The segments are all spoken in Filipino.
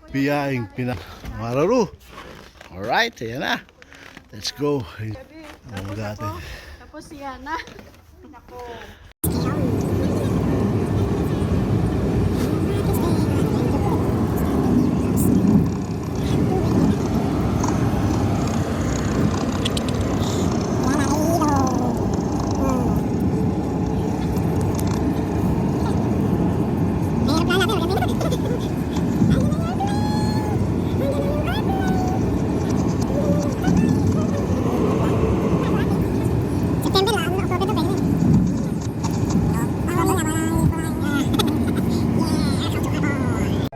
Biyahing Pinamararu. Alright, ayan na. Let's go. Ang dati. Tapos si Yana. Nako.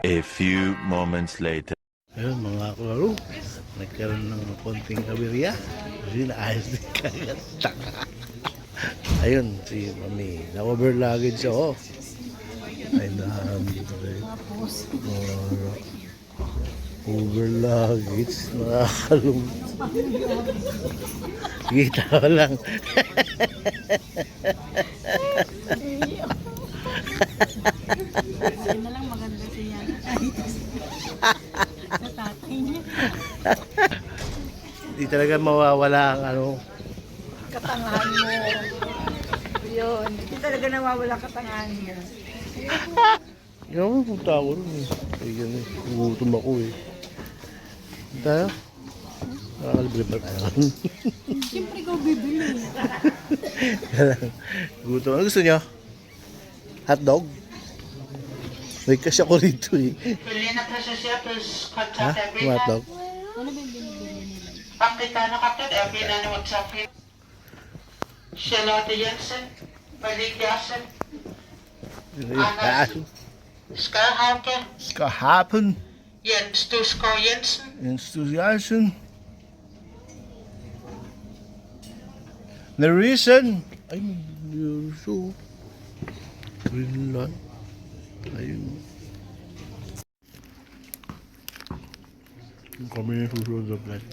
A few moments later. Ayun mga kalaro. Nagkaroon ng konting aberya. Kasi naayos din kagad. Ayun, si Mami. Na-over luggage ako. Ay, over luggage. Nakakalung. Kita ko lang. Yun na lang maganda si Yana. Sa tatay niya. Hindi talaga mawawala ang ano. Katangahan mo. Yun. Hindi talaga nawawala katangahan niya. Yung punta ako rin eh. Ay, ganun. Gugutom ako eh. Tayo? Nakakalibre ba tayo? Siyempre ikaw bibili. Gugutom. Ano gusto nyo? Hotdog? May cash ako rito eh. Ha? Yung hotdog? Ano ba yung binibili nila? Pakitano kapit, pinano magsapit. Charlotte Jensen, Malik Yassen, Skarhauke, Kahapon. Jens Dusko Jensen, Enthusiasm. The reason. Ay, so. Green light. Ayun. Kami yung susunod na flight.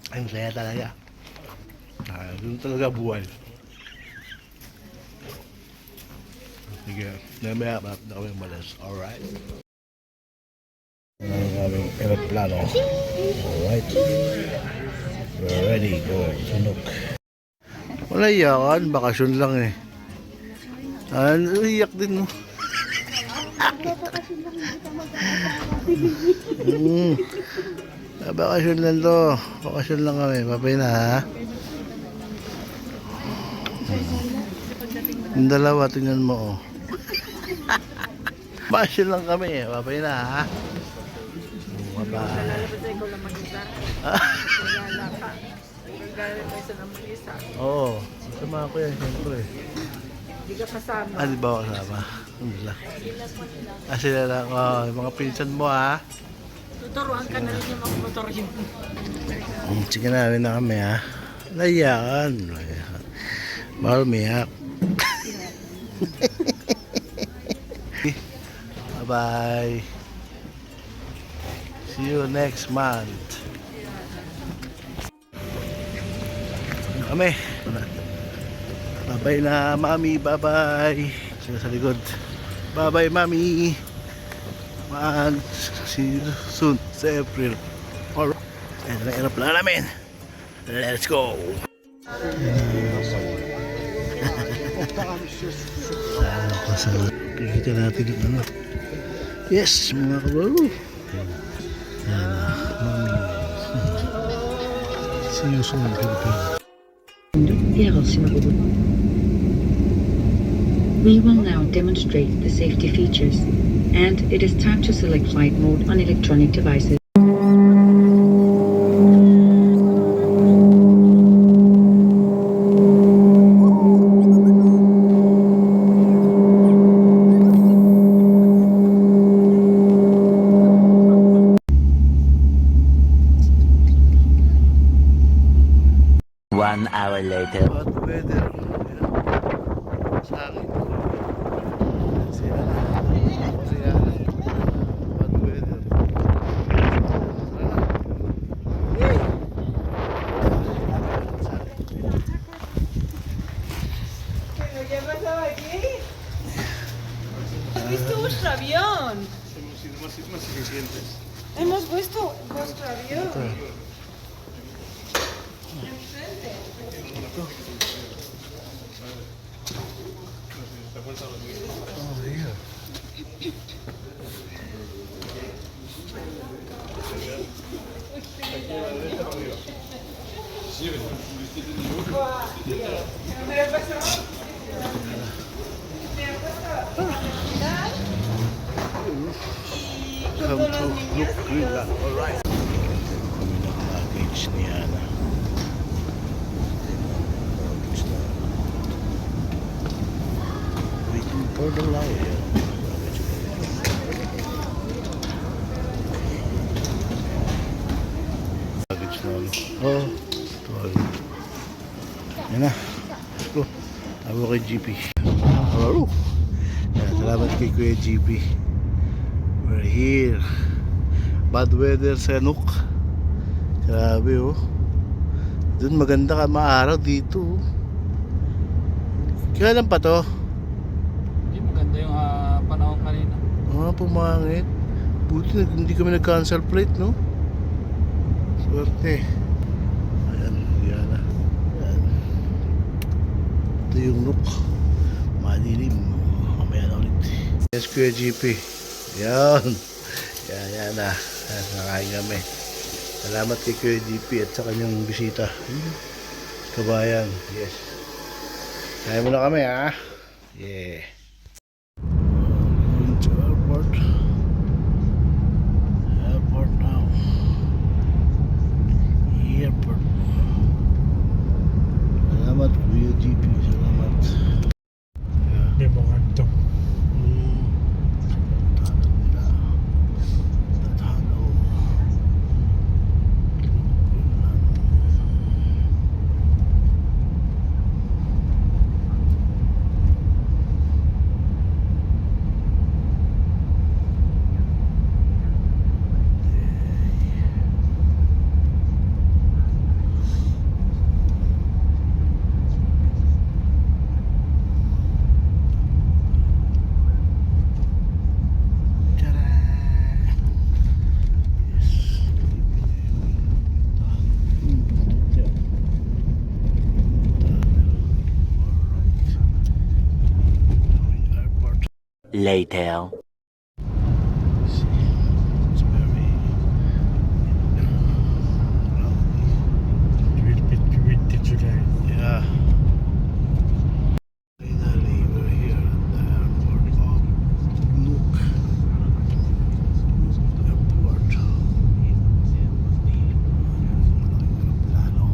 Ay, masaya talaga. Doon talaga buhay. Sige, namaya na kami malas. Alright. Ang aming aeroplano. Alright. We're ready. Go. Sunok. Wala iyakan. Bakasyon lang eh. Iyak din mo. Bakasyon lang to. Bakasyon lang kami. Papay na ha. Yung dalawa, tingnan mo oh. Bakasyon lang kami. Papay na ha. Bye-bye. Lalabas na ikaw lang mag-isa. Magala ka. Magala ka isa ng mag-isa. Oo. Sama ko yan, siyempre. Hindi ka kasama. Di ba ako kasama? Alhamdulillah. Sila lang. Oh, yung mga pinsan mo ha. Tuturuan ka na rin yung mga motor yun. Sige na rin na kami ha. Layakan. Bawal umiyak. Bye-bye. See you next month. Kami. Bye-bye na, Mami. Bye-bye. Sila sa likod. Bye-bye, Mami. See you soon sa April. Alright. Ayan na aeroplano namin. Let's go. Kikita natin yung ano. Yes, mga kabaro. Ayan na, Mami. See you soon, Philippines. We will now demonstrate the safety features, and it is time to select flight mode on electronic devices. One hour later. Hot weather. Ayan. Sa akin. Sila na. Sila na. Hot weather. visto vuestro avión. Hemos visto vuestro avión. Enfrente. Oh, here. Come to look Greenland. Alright. Kami ng luggage ni Ana. Waiting for the lion. Luggage na ano. Oh, toilet. Yan na. Let's go. Tawag kay GP. Hello. Yan, salamat kay Kuya GP. We're here. Bad weather sa Nook. Grabe oh. Doon maganda ka maaraw dito oh. Kailan pa to? Hindi maganda yung panahon kanina. Pumangit. Buti hindi kami nag-cancel flight no? Swerte. Ayan, yan na. Ayan. Ito yung Nook. Madilim. Mamaya na ulit. Yes, Kuya GP. Yan. Yan na. Nakain kami. Salamat kay Kuya GP at sa kanyang bisita. Kabayan. Yes. Kaya muna kami ha. Yeah. Going to airport. Airport now. Airport. Salamat Kuya GP. Salamat. Hindi mo kanto. Later. It's very July. yeah. Finally, we're here at the airport of Nuuk. Airport. Plano.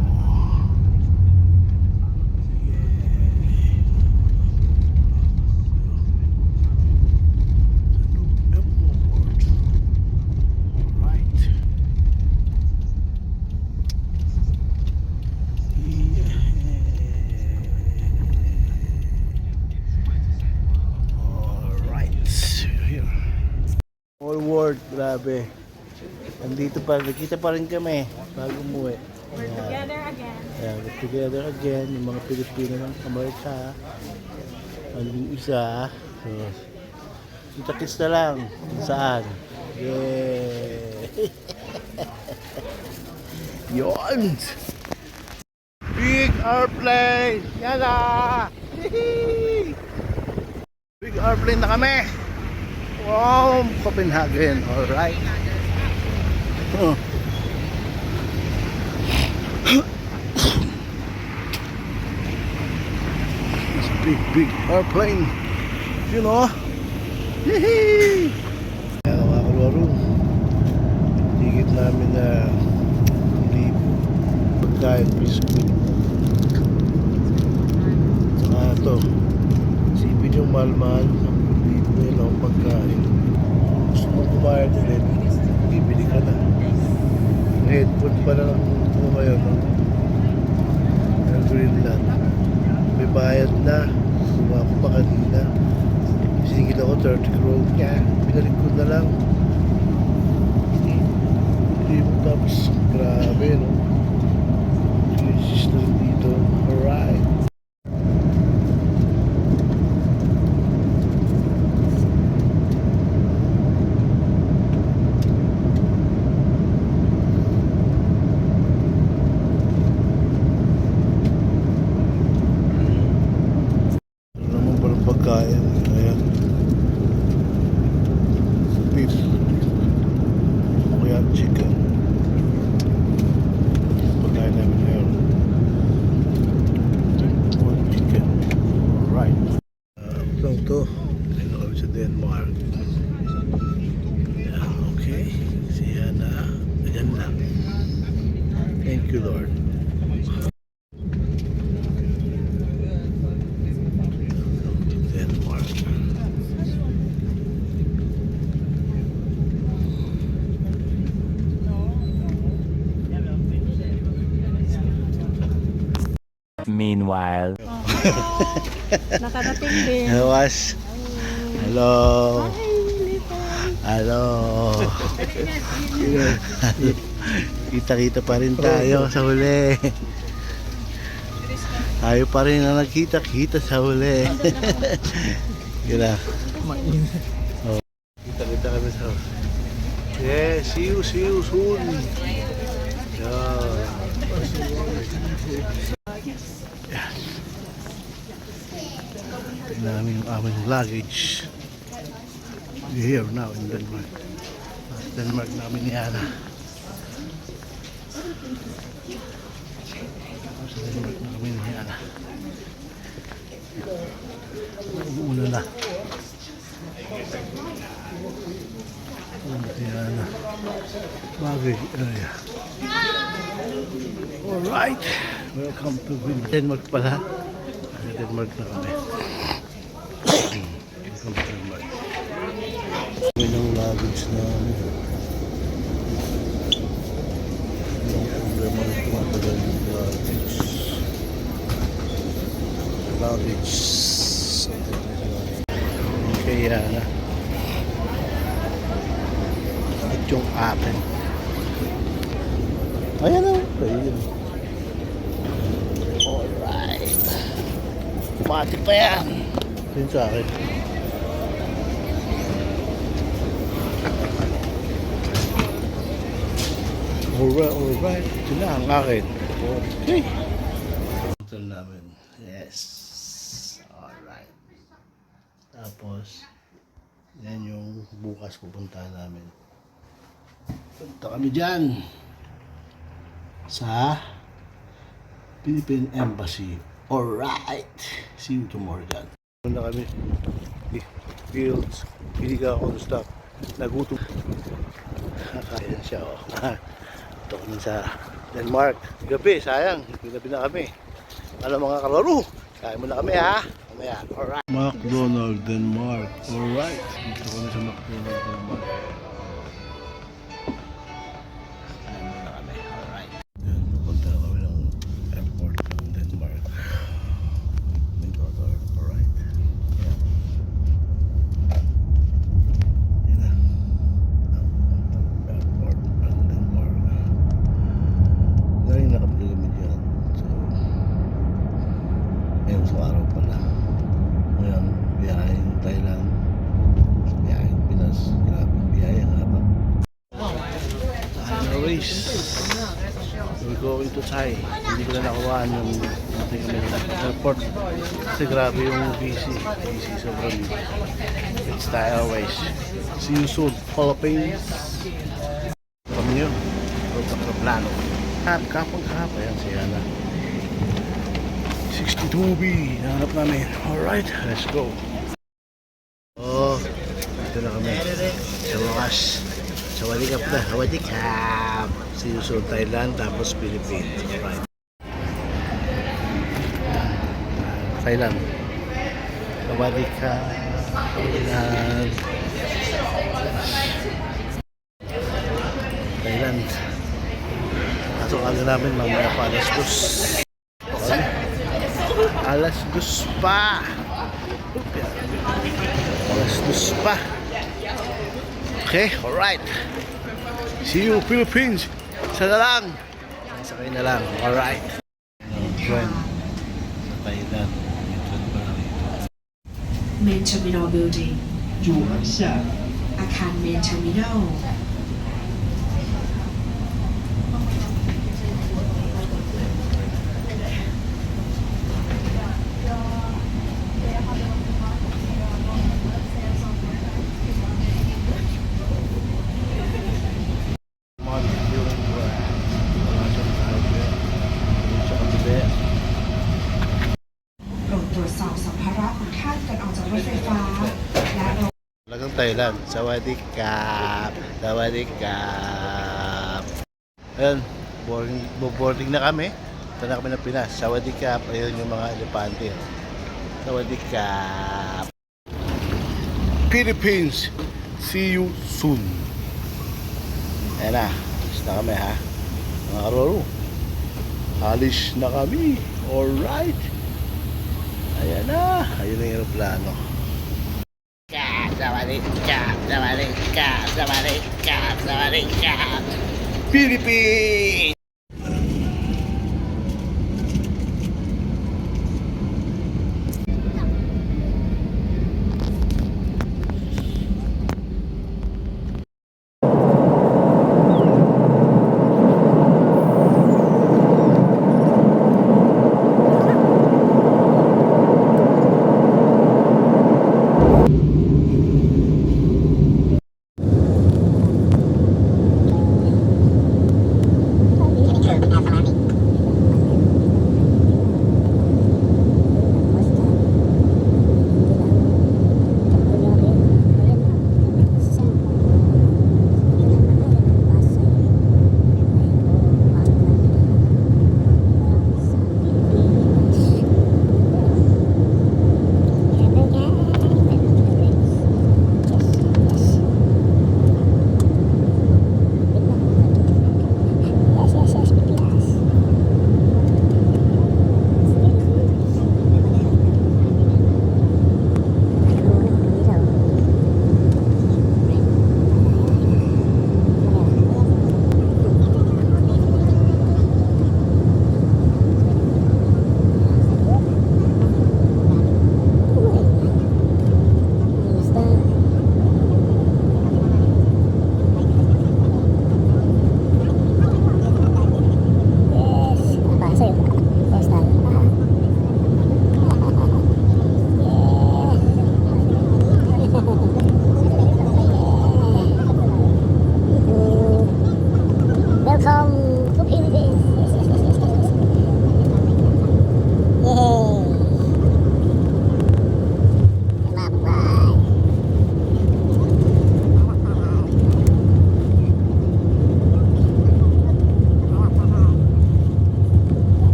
All world, grabe. Nandito pa, nakita pa rin kami bago umuwi. We're together again. Yeah, we're together again, yung mga Pilipino ng Amerika. Ang isa. So, kita-kits na lang. Saan? Yeah! Yun! Big airplane! Yala! Hihi! Big airplane na kami! Wow! Copenhagen! Alright! Oh. This big airplane! You know? Hihi! Kaya mga kalwaro, tigit namin na libo pagkain biskuit. Saka ito, isipin yung mahal-mahal ng libo yun ang pagkain. Gusto mong kumain ulit, bibili ka na. Yung headphone pa na lang ito ngayon, no? Ng Greenland. May bayad na, kuha ko pa kanina. Sinigil ako 30 crore niya, binalik ko na lang. Hindi mo tapos, grabe no. Jesus na rin dito. Alright. Denmark. Yeah, okay. Siya na. Ayan lang. Thank you, Lord. Denmark. Meanwhile. Nakarating din. Yawas. Hello. Hello. Kita-kita pa rin tayo sa huli. Tayo pa rin ang nagkita-kita sa huli. Gila. Oh. Kita-kita kami sa huli. Yeah, see you soon. Yeah. Yes. Tignan namin yung aming luggage. We're here now in Denmark. Denmark namin ni Ana. Sa Denmark namin ni Ana. Umuulan na. Si Ana. Bagay area. Alright. Welcome to Denmark pala. Denmark na kami. Welcome to Denmark. May ng luggage namin. Walang problema na tumatagal yung luggage. Luggage. Kaya na. At yung akin. Ayan o. Ayan. Alright. Pati pa yan. Yun sa akin. Alright. Ito na ang akin. Okay. Hotel namin. Yes. Alright. Tapos, yan yung bukas pupuntahan namin. Punta kami dyan sa Philippine Embassy. Alright. See you tomorrow dyan. Punta kami. Fields. Pili ka ako to stop. Nagutom. Kaya siya oh. Ito kami sa Denmark. Gabi, sayang. Gabi na kami. Ano mga kalaro? Kaya muna kami ha. Mamaya. Alright. McDonald Denmark. Alright. Dito kami sa McDonald Denmark. Kaya muna kami. Alright. Yan, pupunta kami ng airport ng Denmark. Alright. Yan. Yan na. Airport ng Denmark. Ngayon nakapagod kami dyan. So, ngayon sa araw pala. Ngayon, biyaheng Thailand. Biyaheng Pinas. Grabe, biyaheng haba. Anyways, we're going to Thai. Hindi ko na nakuhaan yung natin kami sa airport. Kasi grabe yung busy. Busy sobrang. It's Thai Airways. See you soon, Philippines. Kami yun. Huwag sa plano. Kapag. Ayan si Ana. 62B. Nahanap namin. Alright, let's go. Oh, ito na kami. Sa wakas. Sa walikap na. Walikap. See you soon, Thailand. Tapos Philippines. Alright. Thailand. Walikap. Thailand. Thailand. Pasok agad namin mamaya pa alas 2. Okay. Alas 2 pa. Alas 2 pa. Okay, alright. See you Philippines. Isa na lang. Sakay na lang. Alright. Friend. Sa Thailand. Main Terminal Building 主航下 อาคาร Main Terminalโปรดตรวจสอบสัมภาระของท่านก่อนออกจากรถไฟฟ้าและ Talagang Thailand. Sawadee Krap. Sawadee Krap. Ayun, boarding na kami. Ito na kami ng Pinas. Sawadee Krap. Ayun yung mga elepante. Sawadee Krap. Philippines. See you soon. Ayan na. Alis na kami ha. Mga karoro. Alis na kami. Alright. Ayan na. Ayun na yung aeroplano. Sawadee Krap. Sawadee Krap. Sawadee Krap. Sawadee Krap. Philippines.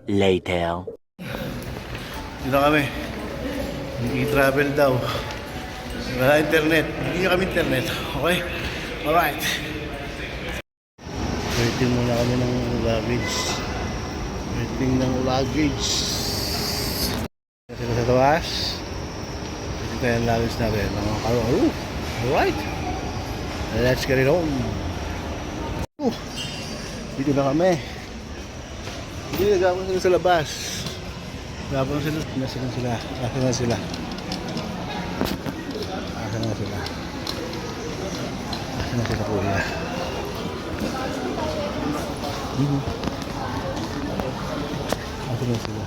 Later. Dito na kami. I-travel daw. Wala internet. Hindi nyo kami internet. Okay? Alright. Waiting muna kami ng luggage. Waiting ng luggage. Kasi sa tawas. Waiting tayo ng luggage natin. Mga karo-karo. Alright. Let's get it on. Dito na kami. Hindi, nagawin sila sa labas. Nagawin sila. Nasaan na sila? Nasaan na sila? Nasaan na sila? Nasaan na sila kuya? Nasaan na sila?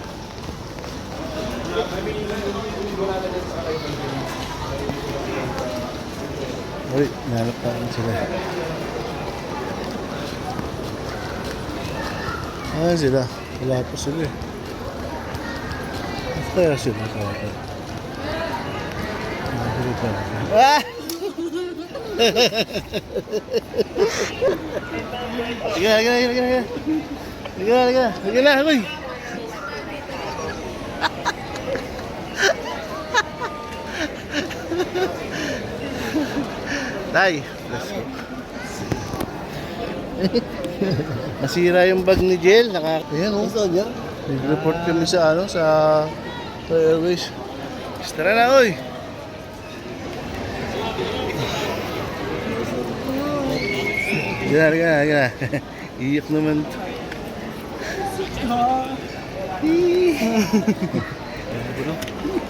Uy, nahanap natin sila. Ayan sila. Wala pa sila eh. Kaya sila kaya. Ah! Liga na, uy. Tay, let's go. Nasira yung bag ni Jel. Ayan o. Nag-report kami sa sa Airways. Tara na, oy. Gana. Iyak naman.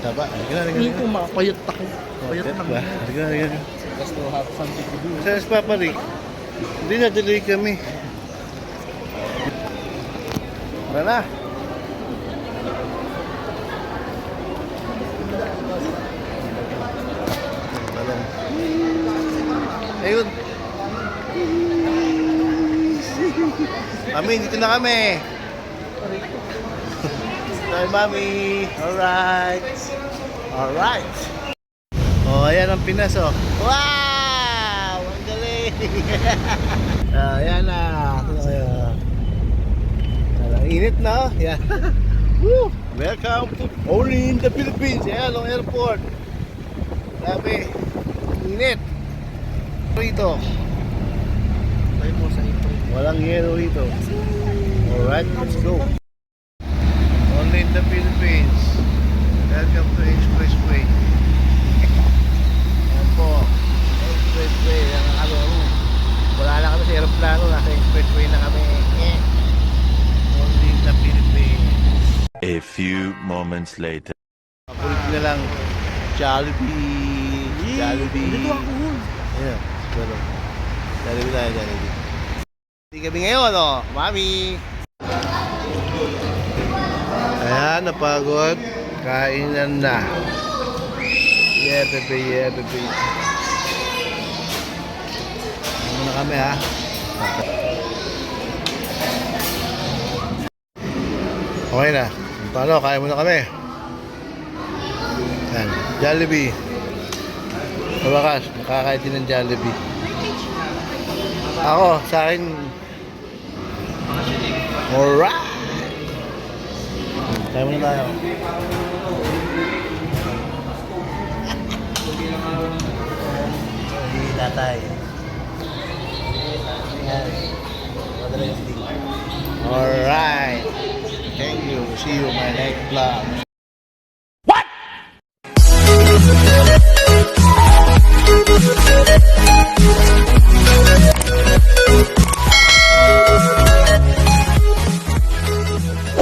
Taba. Hindi ko makapayat ako. Payat ba? Gana. Just to have something to do. Sa Paparik. Hindi na, delay kami. Tara na. Ayun. Kami, dito na kami. Bye, Mami. Alright. Alright. Oh, ayan ang Pinas, oh. Wow! Ang galing! Ayan na. Ito na kayo. Ang init na, oh. Yan. Woo! Welcome to only in the Philippines. Ayan, ang airport. Grabe. Init. Rito. Walang yellow rito. Alright, let's go. Only in the Philippines. Welcome to Expressway. Ayan po. Expressway. Yan ang wala na kami sa aeroplano. Nasa Expressway na kami. Only in the Philippines. A few moments later. Papulit na lang. Jollibee. Jollibee. Ayan. Pero. Jollibee tayo, Jollibee. Hindi kami ngayon, oh. Mami. Ayan, napagod. Kainan na. Yeah, bebe, yeah, bebe. Ano muna kami, ha? Okay na. Paano? Kaya muna kami. Ayan, Jollibee. Mabakas, nakakain din ng Jollibee. Ako, sa akin. Alright. Kaya muna tayo. Hindi tatay. Alright. Thank you. See you in my next vlog.